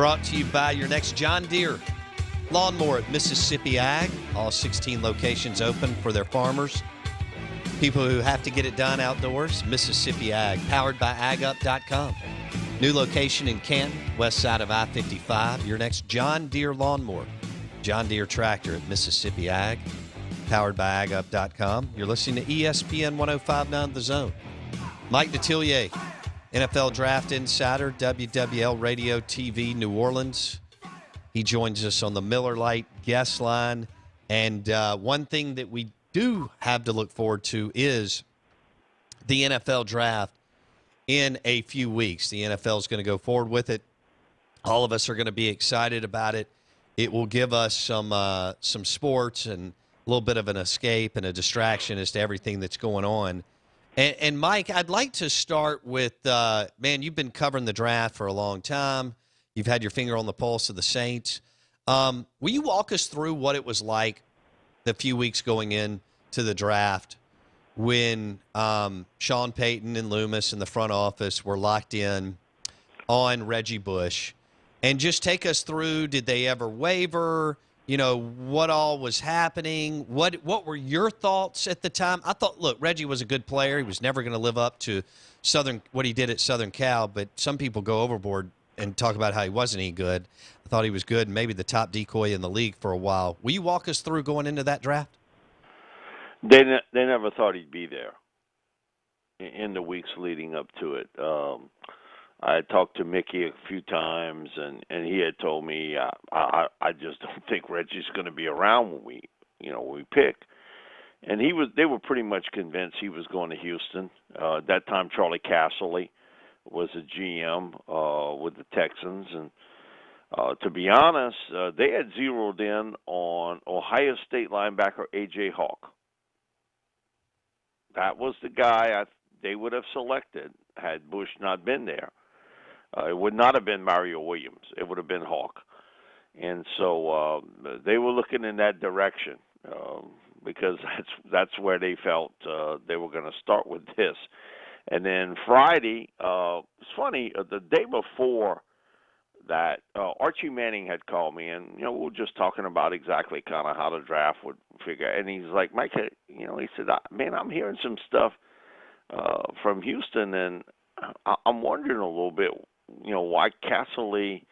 Brought to you by your next John Deere lawnmower at Mississippi Ag. All 16 locations open for their farmers. People who have to get it done outdoors, Mississippi Ag, powered by agup.com. New location in Canton, west side of I-55. Your next John Deere lawnmower. John Deere tractor at Mississippi Ag, powered by agup.com. You're listening to ESPN 105.9 The Zone. Mike Detillier, NFL Draft Insider, WWL Radio TV, New Orleans. He joins us on the Miller Lite guest line. And one thing that we do have to look forward to is the NFL Draft in a few weeks. The NFL is going to go forward with it. All of us are going to be excited about it. It will give us some sports and a little bit of an escape and a distraction as to everything that's going on. And Mike, I'd like to start with, man, you've been covering the draft for a long time. You've had your finger on the pulse of the Saints. Will you walk us through what it was like the few weeks going in to the draft when Sean Payton and Loomis in the front office were locked in on Reggie Bush? And just take us through, did they ever waver? You know, what all was happening? What were your thoughts at the time? I thought, look, Reggie was a good player. He was never going to live up to what he did at Southern Cal, but some people go overboard and talk about how he wasn't any good. I thought he was good and maybe the top decoy in the league for a while. Will you walk us through going into that draft? They never thought he'd be there in the weeks leading up to it. I had talked to Mickey a few times, and he had told me I just don't think Reggie's going to be around when we pick. And they were pretty much convinced he was going to Houston. At that time, Charlie Casserly was a GM with the Texans, and to be honest, they had zeroed in on Ohio State linebacker A.J. Hawk. That was the guy they would have selected had Bush not been there. It would not have been Mario Williams. It would have been Hawk. And so they were looking in that direction because that's where they felt they were going to start with this. And then Friday, it's funny, the day before that, Archie Manning had called me, and, we were just talking about exactly kind of how the draft would figure. And he's like, Mike, he said, man, I'm hearing some stuff from Houston, and I'm wondering a little bit, why Casserly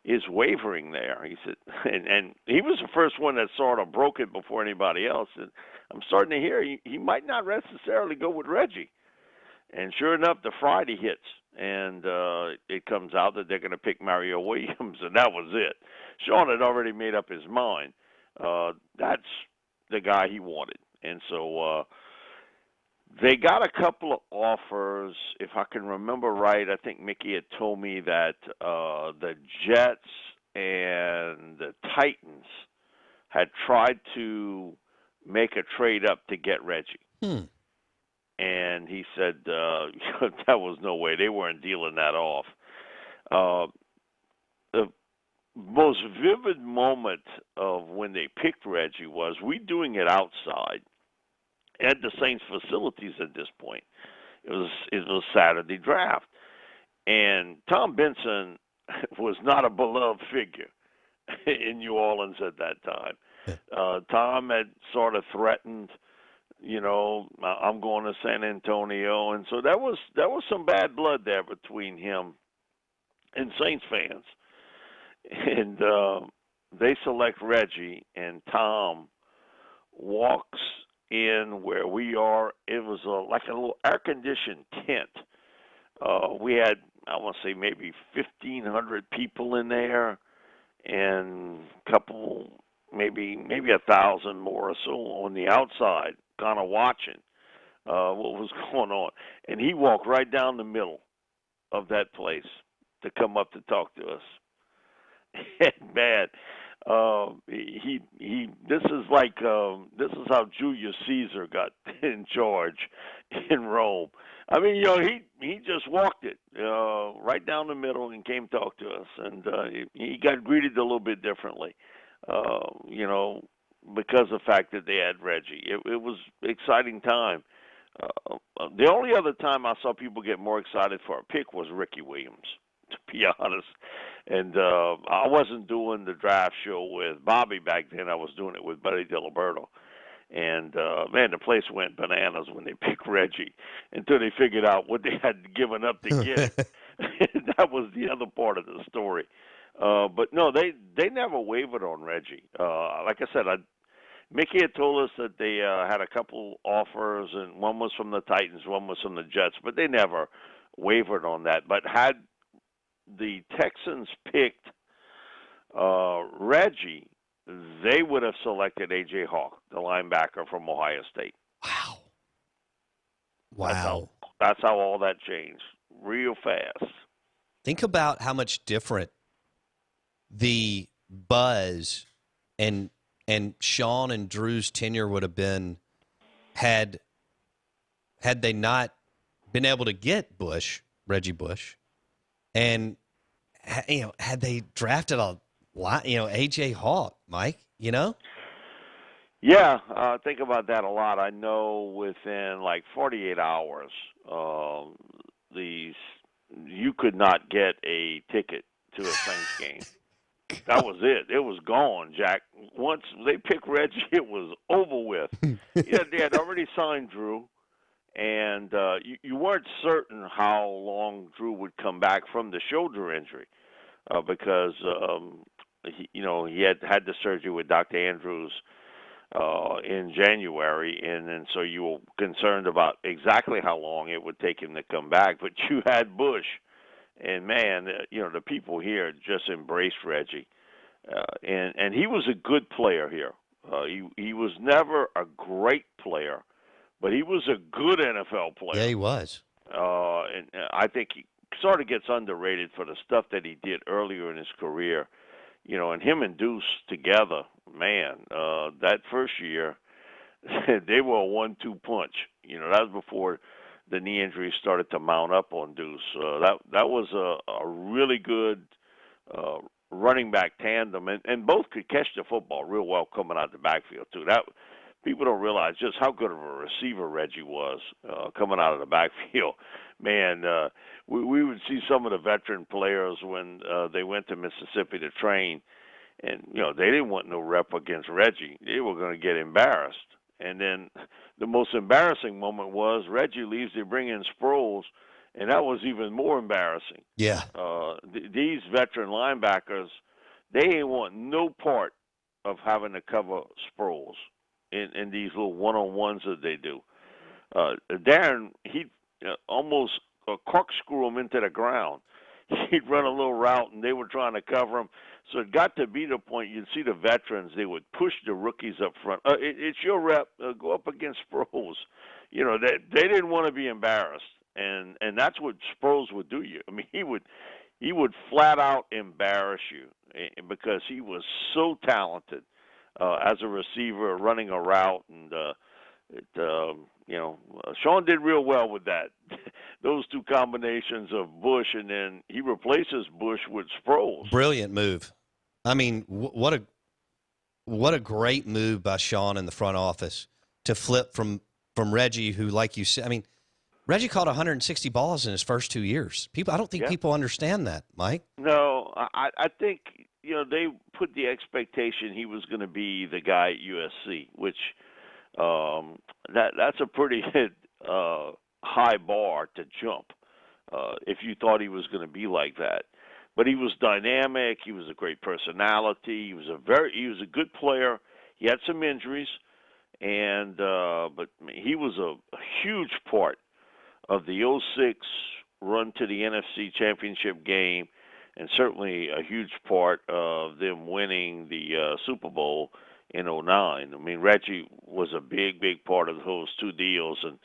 is wavering there. He said, and he was the first one that sort of broke it before anybody else. And I'm starting to hear he might not necessarily go with Reggie. And sure enough, the Friday hits, and it comes out that they're going to pick Mario Williams, and that was it. Sean had already made up his mind. That's the guy he wanted. And so they got a couple of offers. If I can remember right, I think Mickey had told me that the Jets and the Titans had tried to make a trade up to get Reggie. And he said that was no way. They weren't dealing that off. The most vivid moment of when they picked Reggie was we doing it outside at the Saints facilities at this point. It was Saturday draft. And Tom Benson was not a beloved figure in New Orleans at that time. Tom had sort of threatened, I'm going to San Antonio, and so there was some bad blood there between him and Saints fans. And they select Reggie, and Tom walks in where we are. It was like a little air-conditioned tent. We had, I want to say, maybe 1,500 people in there, and a couple, maybe 1,000 more or so on the outside, kind of watching what was going on. And he walked right down the middle of that place to come up to talk to us. And man, this is how Julius Caesar got in charge in Rome. I mean, he just walked it right down the middle and came talk to us, and he got greeted a little bit differently, because of the fact that they had Reggie. It was an exciting time. The only other time I saw people get more excited for a pick was Ricky Williams, to be honest. And I wasn't doing the draft show with Bobby back then. I was doing it with Buddy Diliberto. And man, the place went bananas when they picked Reggie until they figured out what they had given up to get him. That was the other part of the story. But no, they never wavered on Reggie. Like I said, Mickey had told us that they had a couple offers, and one was from the Titans, one was from the Jets, but they never wavered on that. But had the Texans picked Reggie, they would have selected A.J. Hawk, the linebacker from Ohio State. Wow. That's how all that changed real fast. Think about how much different the buzz and Sean and Drew's tenure would have been had they not been able to get Reggie Bush, and had they drafted A.J. Hawk, Mike. Yeah, think about that a lot. I know within like 48 hours, you could not get a ticket to a Saints game. That was it. It was gone, Jack. Once they picked Reggie, it was over with. Yeah, they had already signed Drew, and you weren't certain how long Drew would come back from the shoulder injury because he had the surgery with Dr. Andrews in January, and then so you were concerned about exactly how long it would take him to come back. But you had Bush. And man, the people here just embraced Reggie, and he was a good player here. He was never a great player, but he was a good NFL player. Yeah, he was. And I think he sort of gets underrated for the stuff that he did earlier in his career. And him and Deuce together, man, that first year, they were a 1-2 punch. That was before the knee injury started to mount up on Deuce. That was a really good running back tandem, and both could catch the football real well coming out the backfield too. That people don't realize just how good of a receiver Reggie was coming out of the backfield. Man, we would see some of the veteran players when they went to Mississippi to train, and they didn't want no rep against Reggie. They were going to get embarrassed. And then the most embarrassing moment was Reggie leaves, they bring in Sproles, and that was even more embarrassing. Yeah. These veteran linebackers, they ain't want no part of having to cover Sproles in these little one-on-ones that they do. Darren, he'd almost corkscrew him into the ground. He'd run a little route, and they were trying to cover him. So it got to be the point you'd see the veterans, they would push the rookies up front. It's your rep. Go up against Sproles. They didn't want to be embarrassed, and that's what Sproles would do you. I mean, he would flat out embarrass you because he was so talented as a receiver running a route, and Sean did real well with that. Those two combinations of Bush, and then he replaces Bush with Sproles. Brilliant move. I mean, what a great move by Sean in the front office to flip from Reggie, who, like you said, I mean, Reggie caught 160 balls in his first 2 years. I don't think people understand that, Mike. No, I think they put the expectation he was going to be the guy at USC, which that's a pretty high bar to jump if you thought he was going to be like that. But he was dynamic. He was a great personality. He was a good player. He had some injuries, but he was a huge part of the 2006 run to the NFC Championship game, and certainly a huge part of them winning the Super Bowl in 2009. I mean, Reggie was a big, big part of those two deals. And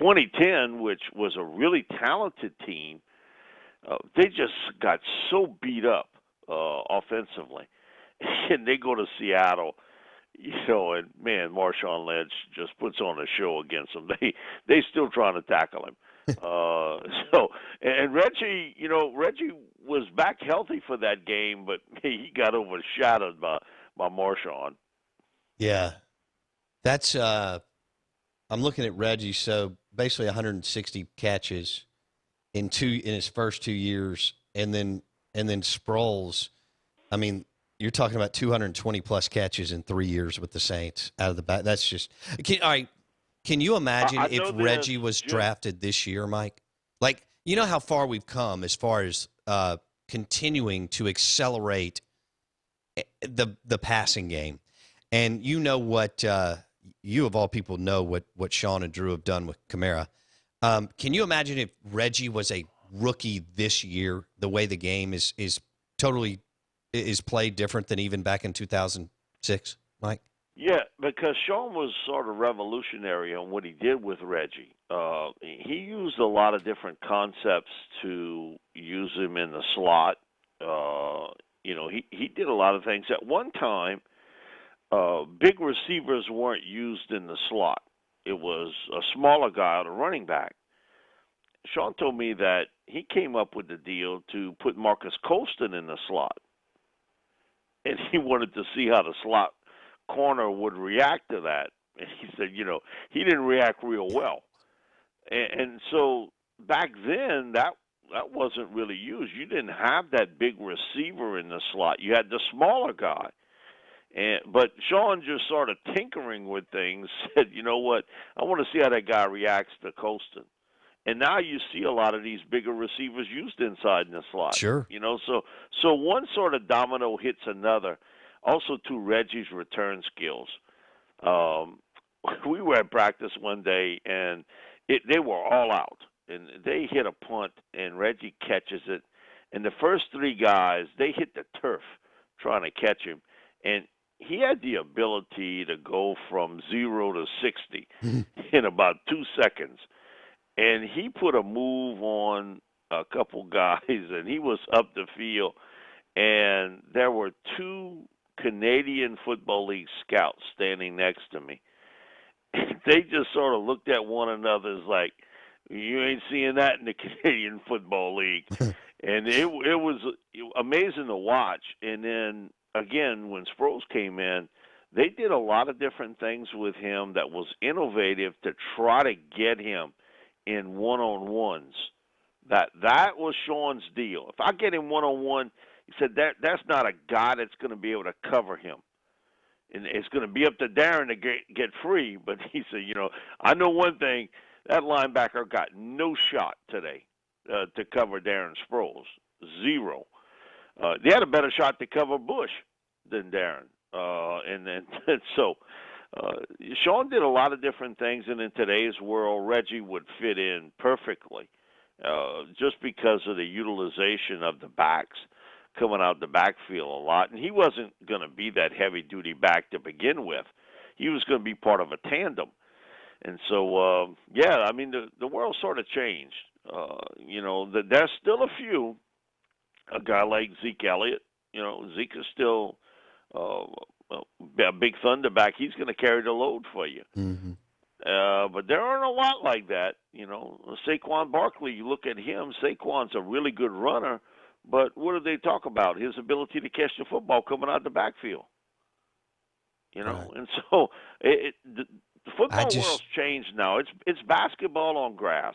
2010, which was a really talented team, they just got so beat up offensively. And they go to Seattle, and man, Marshawn Lynch just puts on a show against them. They still trying to tackle him. And Reggie, Reggie was back healthy for that game, but he got overshadowed by Marshawn. Yeah. That's I'm looking at Reggie, so basically 160 catches in his first 2 years and then Sproles. I mean, you're talking about 220 plus catches in 3 years with the Saints out of the back. That's just all right. Can you imagine I if know Reggie was Jim. drafted this year, Mike? Like, you know how far we've come as far as continuing to accelerate the passing game, and you know what you of all people know what Sean and Drew have done with Kamara. Can you imagine if Reggie was a rookie this year? The way the game is totally is played different than even back in 2006, Mike. Yeah, because Sean was sort of revolutionary on what he did with Reggie. He used a lot of different concepts to use him in the slot. He did a lot of things. At one time, big receivers weren't used in the slot. It was a smaller guy on a running back. Sean told me that he came up with the deal to put Marcus Colston in the slot. And he wanted to see how the slot corner would react to that. And he said, he didn't react real well. And so back then, that wasn't really used. You didn't have that big receiver in the slot. You had the smaller guy. But Sean, just sort of tinkering with things, said, you know what, I want to see how that guy reacts to Colston. And now you see a lot of these bigger receivers used inside in the slot. Sure. So one sort of domino hits another. Also, to Reggie's return skills. We were at practice one day, and they were all out. And they hit a punt, and Reggie catches it. And the first three guys, they hit the turf trying to catch him. And he had the ability to go from 0 to 60 in about 2 seconds. And he put a move on a couple guys, and he was up the field. And there were 2 Canadian Football League scouts standing next to me. They just sort of looked at one another as like, you ain't seeing that in the Canadian Football League. And it was amazing to watch. And then, again, when Sproles came in, they did a lot of different things with him that was innovative to try to get him in one-on-ones. That was Sean's deal. If I get him one-on-one, he said that's not a guy that's going to be able to cover him. And it's going to be up to Darren to get free. But he said, I know one thing, that linebacker got no shot today to cover Darren Sproles. 0. They had a better shot to cover Bush than Darren. So Sean did a lot of different things, and in today's world, Reggie would fit in perfectly just because of the utilization of the backs coming out the backfield a lot. And he wasn't going to be that heavy-duty back to begin with. He was going to be part of a tandem. And so, the world sort of changed. There's still a few. A guy like Zeke Elliott, Zeke is still a big thunderback. He's going to carry the load for you. Mm-hmm. But there aren't a lot like that. Saquon Barkley, you look at him, Saquon's a really good runner, but what do they talk about? His ability to catch the football coming out the backfield. Right. And so the football world's changed now. It's basketball on grass,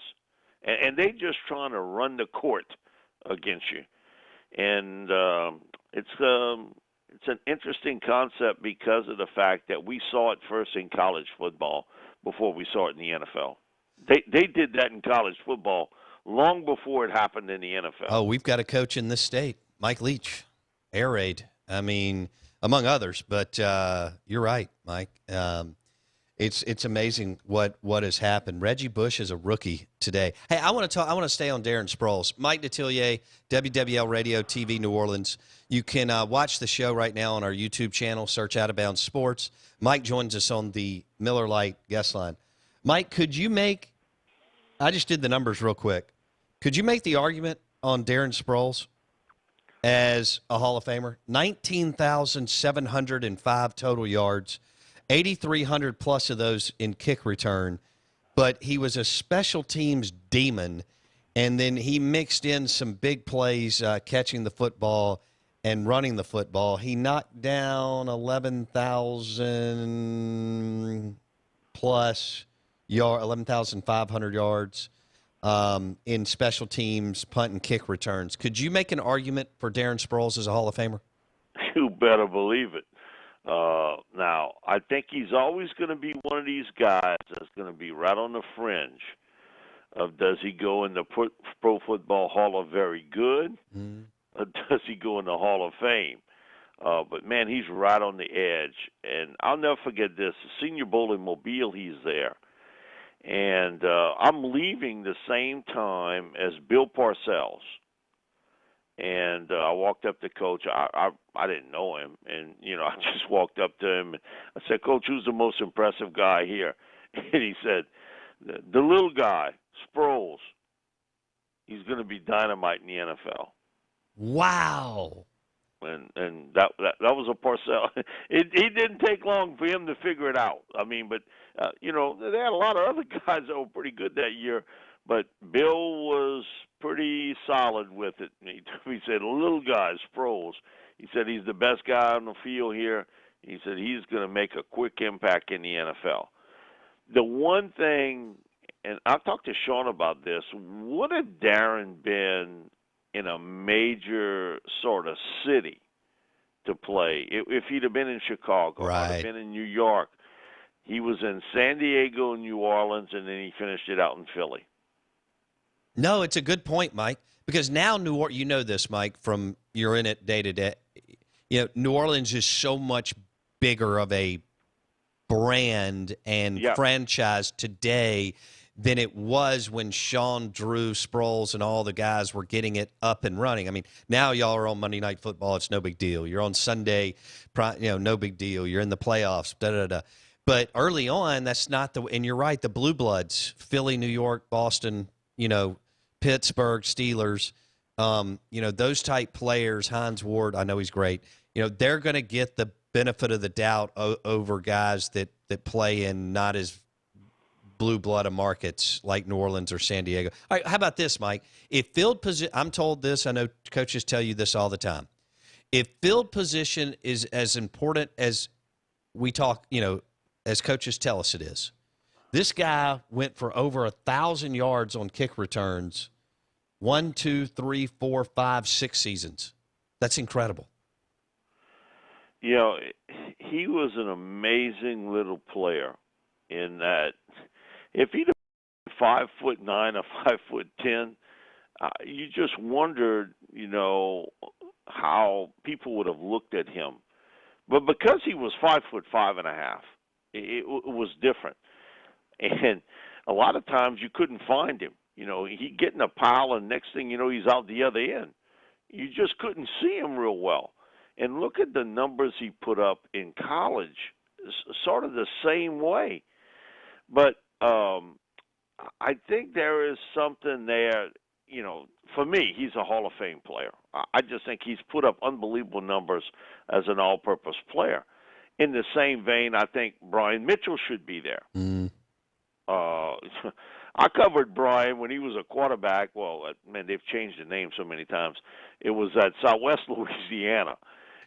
and they just trying to run the court against you. And it's an interesting concept because of the fact that we saw it first in college football before we saw it in the NFL. They did that in college football long before it happened in the NFL. Oh, we've got a coach in this state, Mike Leach, air raid. I mean, among others, but you're right, Mike. It's amazing what has happened. Reggie Bush is a rookie today. Hey, I want to stay on Darren Sproles. Mike Detillier, WWL Radio TV New Orleans. You can watch the show right now on our YouTube channel. Search Out of Bounds Sports. Mike joins us on the Miller Lite guest line. Mike, could you make? I just did the numbers real quick. Could you make the argument on Darren Sproles as a Hall of Famer? 19,705 total yards. 8,300 plus of those in kick return, but he was a special teams demon, and then he mixed in some big plays catching the football and running the football. He knocked down 11,000 plus 11,500 yards. in special teams, punt and kick returns. Could you make an argument for Darren Sproles as a Hall of Famer? You better believe it. Now, I think he's always going to be one of these guys that's going to be right on the fringe of does he go in the Pro Football Hall of Very Good, or does he go in the Hall of Fame? But, man, he's right on the edge. And I'll never forget this. The Senior Bowl in Mobile, he's there. And I'm leaving the same time as Bill Parcells. And I walked up to Coach. I didn't know him. And, I just walked up to him. And I said, Coach, who's the most impressive guy here? And he said, the little guy, Sproles. He's going to be dynamite in the NFL. Wow. And that was a Parcells. It didn't take long for him to figure it out. I mean, but they had a lot of other guys that were pretty good that year, but Bill was pretty solid with it. He said, "Little guy, Sproles." He said he's the best guy on the field here. He said he's going to make a quick impact in the NFL. The one thing, and I've talked to Sean about this. What had Darren been in a major sort of city to play? If he'd have been in Chicago, right, or have been in New York, he was in San Diego, New Orleans, and then he finished it out in Philly. No, it's a good point, Mike, because now New Orleans, you know this, Mike, from you're in it day to day. New Orleans is so much bigger of a brand and franchise today than it was when Sean, Drew, Sproles, and all the guys were getting it up and running. I mean, now y'all are on Monday Night Football. It's no big deal. You're on Sunday, no big deal. You're in the playoffs, da-da-da. But early on, that's not the – and you're right, the Blue Bloods, Philly, New York, Boston, Pittsburgh, Steelers, those type players, Hines Ward, I know he's great. They're going to get the benefit of the doubt over guys that play in not as – blue blood of markets like New Orleans or San Diego. All right, how about this, Mike? If field position, I'm told this, I know coaches tell you this all the time. If field position is as important as we talk, as coaches tell us it is, this guy went for over 1,000 yards on kick returns 1, 2, 3, 4, 5, 6 seasons. That's incredible. He was an amazing little player in that. If he'd been 5'9" or 5'10", you just wondered, how people would have looked at him. But because he was 5'5.5", it was different. And a lot of times you couldn't find him. He'd get in a pile, and next thing you know, he's out the other end. You just couldn't see him real well. And look at the numbers he put up in college, sort of the same way. But I think there is something there, for me, he's a Hall of Fame player. I just think he's put up unbelievable numbers as an all-purpose player. In the same vein, I think Brian Mitchell should be there. I covered Brian when he was a quarterback. Well, man, they've changed the name so many times. It was at Southwest Louisiana.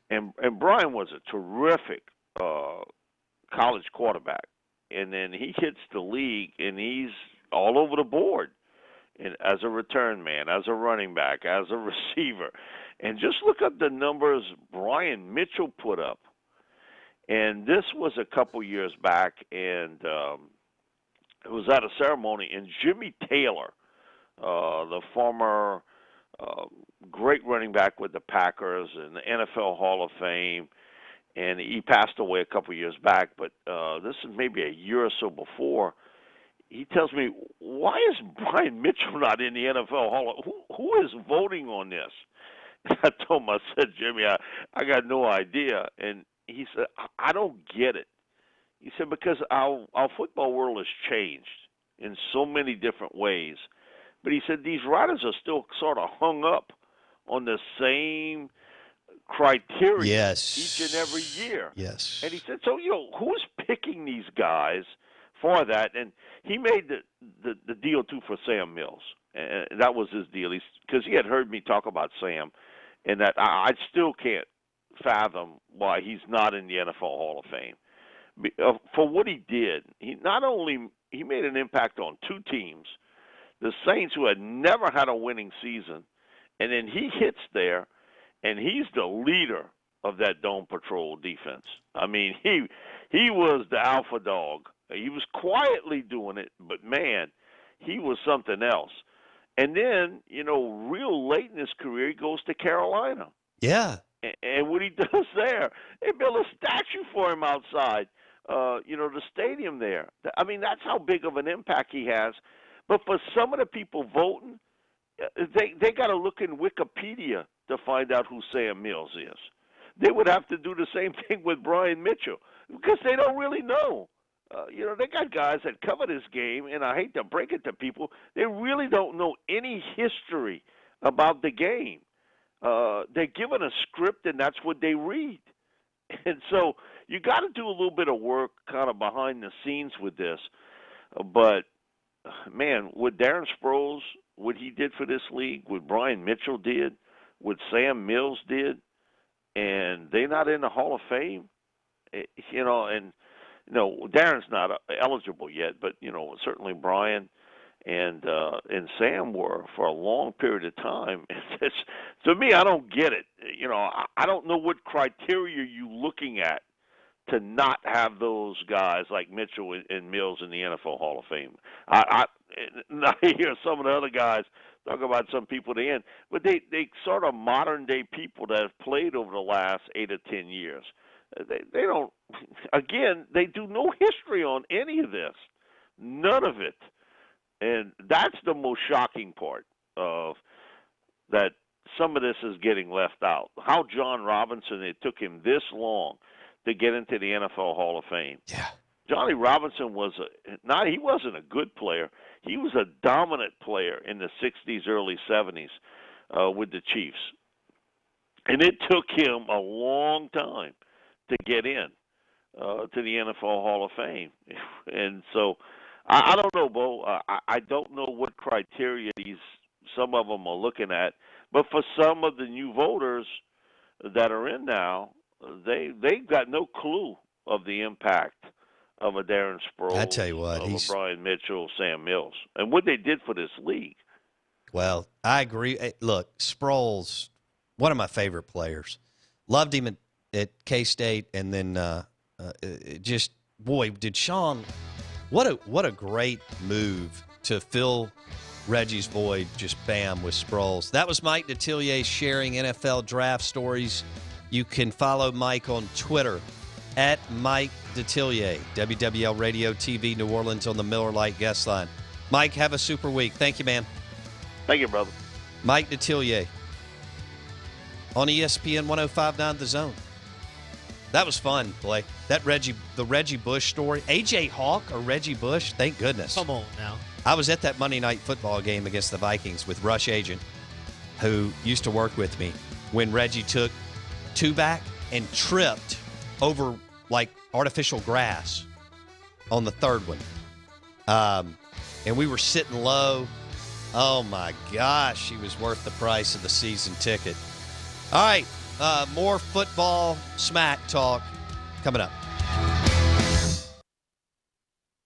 And Brian was a terrific college quarterback. And then he hits the league, and he's all over the board, and as a return man, as a running back, as a receiver. And just look at the numbers Brian Mitchell put up. And this was a couple years back, and it was at a ceremony, and Jimmy Taylor, the former great running back with the Packers and the NFL Hall of Fame, and he passed away a couple years back, but this is maybe a year or so before. He tells me, why is Brian Mitchell not in the NFL Hall? Who is voting on this? I told him, I said, Jimmy, I got no idea. And he said, I don't get it. He said, because our football world has changed in so many different ways. But he said, these writers are still sort of hung up on the same criteria each and every year. Yes. And he said, so, who's picking these guys for that? And he made the deal, too, for Sam Mills. And that was his deal. Because he had heard me talk about Sam, and that I still can't fathom why he's not in the NFL Hall of Fame. For what he did, he made an impact on two teams The Saints, who had never had a winning season, and then he hits there, and he's the leader of that Dome Patrol defense. I mean, he was the alpha dog. He was quietly doing it, but man, he was something else. And then, real late in his career, he goes to Carolina. Yeah. And what he does there, they built a statue for him outside, the stadium there. I mean, that's how big of an impact he has. But for some of the people voting, they got to look in Wikipedia to find out who Sam Mills is. They would have to do the same thing with Brian Mitchell because they don't really know. They got guys that cover this game, and I hate to break it to people, they really don't know any history about the game. They're given a script, and that's what they read. And so you got to do a little bit of work kind of behind the scenes with this. But, man, what Darren Sproles, what he did for this league, what Brian Mitchell did, what Sam Mills did, and they're not in the Hall of Fame, and Darren's not eligible yet, but certainly Brian and Sam were for a long period of time. To me, I don't get it. I don't know what criteria you're looking at to not have those guys like Mitchell and Mills in the NFL Hall of Fame. I hear some of the other guys talk about some people at the end, but they sort of modern day people that have played over the last 8 or 10 years. They don't. Again, they do no history on any of this, none of it, and that's the most shocking part of that. Some of this is getting left out. How John Robinson, it took him this long to get into the NFL Hall of Fame. Yeah. Johnny Robinson he wasn't a good player. He was a dominant player in the 60s, early 70s with the Chiefs. And it took him a long time to get in to the NFL Hall of Fame. And so I don't know, Bo. I don't know what criteria some of them are looking at. But for some of the new voters that are in now, they've got no clue of the impact of a Darren Sproles, I tell you what, of a Brian Mitchell, Sam Mills, and what they did for this league. Well, I agree. Look, Sproles, one of my favorite players. Loved him at K-State, and then did Sean, what a great move to fill Reggie's void, just bam, with Sproles. That was Mike Detillier sharing NFL draft stories. You can follow Mike on Twitter at Mike Detillier, WWL Radio TV New Orleans on the Miller Lite guest line. Mike, have a super week. Thank you, man. Thank you, brother. Mike Detillier on ESPN 105.9 The Zone. That was fun, Blake. The Reggie Bush story. A.J. Hawk or Reggie Bush? Thank goodness. Come on now. I was at that Monday Night Football game against the Vikings with Rush Agent, who used to work with me, when Reggie took two back and tripped over like artificial grass on the third one. And we were sitting low. Oh, my gosh, he was worth the price of the season ticket. All right, more football smack talk coming up.